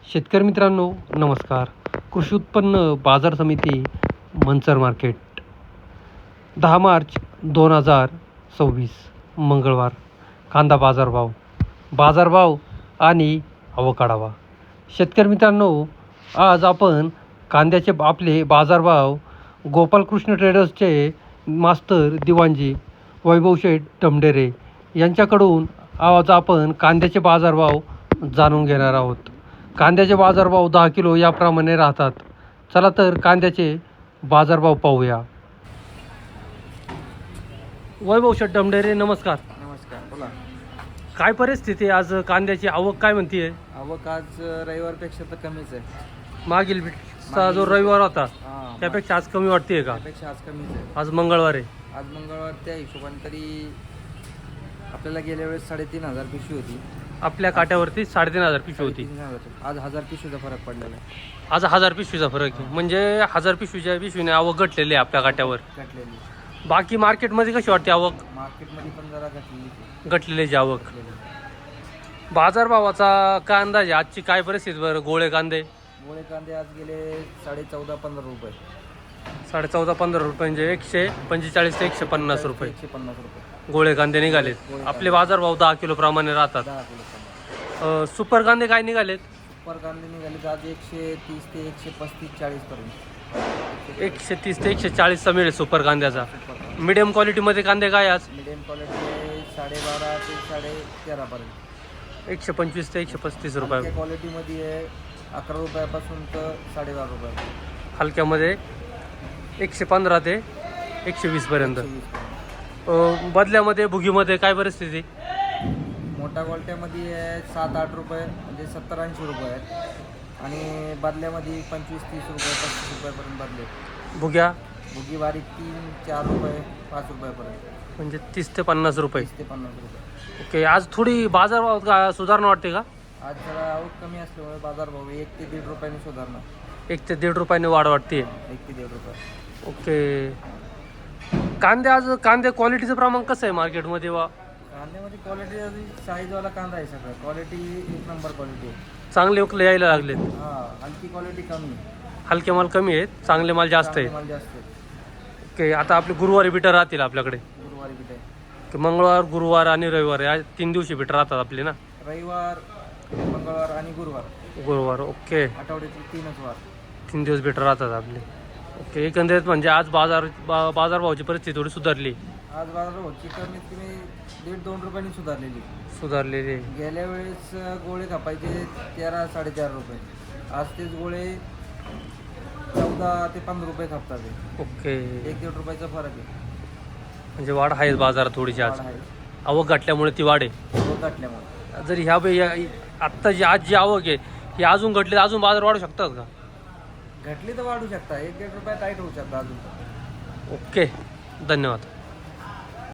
शेतकरी मित्रांनो नमस्कार. कृषी उत्पन्न बाजार समिती मंचर मार्केट 10 मार्च 2026 मंगळवार. कांदा बाजारभाव आणि आवक आढावा. शेतकरी मित्रांनो, आज आपण कांद्याचे आपले बाजारभाव गोपालकृष्ण ट्रेडर्सचे मास्तर दिवाणजी वैभव शेठ टमडेरे यांच्याकडून आज आपण कांद्याचे बाजारभाव जाणून घेणार आहोत. कांद्याचे बाजारभाव 10 किलो याप्रमाणे राहतात. चला तर कांद्याचे बाजारभाव पाहूया. वैभव शेठ टमडेरे नमस्कार. नमस्कार, बोला. काय परिस्थिती आज कांद्याची आवक काय म्हणतीये? आवक आज रविवारपेक्षा तर कमीच आहे. मागील जो रविवार होता हां, त्यापेक्षा आज कमी वाटतेय का? त्यापेक्षा आज कमीच आहे. आज मंगळवार आहे. आज मंगळवार त्या हिशोबाने तरी आपल्याला गेल्या वेळेस 3,500 पिशवी होती. आपल्या काट्यावरती 3,500 पिशवी होती. 3,500. आज 1000 पिशवीचा फरक पडलेला आहे. आज 1000 पिशवीचा फरक आहे. म्हणजे 1000 पिशवीच्या पिशवीने आवक घटलेली आहे आपल्या काट्यावर. घटलेली. बाकी मार्केटमध्ये कशी वाटते आवक? मार्केटमध्ये पण जरा घटलेली. घटलेली आवक. बाजारभावाचा काय अंदाज आहे? आजची काय परिस्थिती बरं? गोळे कांदे आज गेले 14.5-15 रुपये. 14.5-15 रुपये म्हणजे 145 ते 150 रुपये 150 रुपये गोळे कांदे निघालेत. आपले बाजारभाव 10 किलो प्रमाणे राहतात. 10 किलो. सुपर कांदे काय निघालेत? सुपर कांदे निघाले आज 130 ते 135-40 पर्यंत. 130 ते 140 मिळेल सुपर कांद्याचा. मिडियम क्वालिटीमध्ये कांदे काय आज? मिडियम क्वालिटी 12.5 ते 13.5 पर्यंत. 125 ते 135 रुपये. क्वालिटीमध्ये आहे 11 रुपयापासून तर 12.5 रुपये. हलक्यामध्ये 115 ते 120 पर्यंत. 120. बदल्यामध्ये भुगीमध्ये काय परिस्थिती? मोठ्या क्वालिटीमध्ये आहे 7-8 रुपये म्हणजे 70-80 रुपये आहेत. आणि बदल्यामध्ये 25-30 रुपये 35 रुपयापर्यंत बदले. भुग्या भुगी बारीक 3-4 रुपये 5 रुपयापर्यंत. म्हणजे 30 ते 50 रुपये. 30 ते 50 रुपये. ओके. आज थोडी बाजारभावात सुधारणा वाटते का? आज जरा आवक कमी असल्यामुळे बाजारभाव 1 ते 1.5 रुपयांनी सुधारणा. 1 ते 1.5 रुपयाने वाढ वाटते. 1 ते 1.5 रुपये. ओके. कांदे क्वालिटीचं प्रमाण कसं आहे मार्केटमध्ये? कांद्यामध्ये क्वालिटी साईजवाला कांदा आहे सगळं. क्वालिटी 1 नंबर क्वालिटी आहे. चांगले उकले यायला लागलेत. हां, हलकी क्वालिटी कमी आहे. हलके माल कमी आहेत, चांगले माल जास्त आहे. माल जास्त आहे. ओके. आता आपले गुरुवारी बिटर राहतील आपल्याकडे. गुरुवारी बीट आहे. की मंगळवार, गुरुवार आणि रविवार या 3 दिवशी बिटर राहतात आपले ना? रविवार, मंगळवार आणि गुरुवार. ओके. आठवड्यातील 3च वार. 3 दिवस बिटर राहतात आपले. ओके. एकंदरीत म्हणजे आज बाजारभावाची परिस्थिती थोडी सुधारली. आज बाजारभाव कमीत कमी 1.5-2 रुपयांनी सुधारलेली आहे. गेल्या वेळेस गोळे कापायचे 13-4.5 रुपये. आज तेच गोळे 14 ते 15 रुपये कापतात. ओके. 1-1.5 रुपयाचा फरक आहे. म्हणजे वाढ आहे बाजारात थोडीशी आज. वाढ आहे. आवक घटल्यामुळे ती वाढ आहे. आवक घटल्यामुळे. जर आत्ता आज जी आवक आहे ही अजून घटली, अजून बाजार वाढू शकतात का? घटली तर वाढू शकता. 1-1.5 रुपये टाईट होऊ शकता अजून. ओके. धन्यवाद.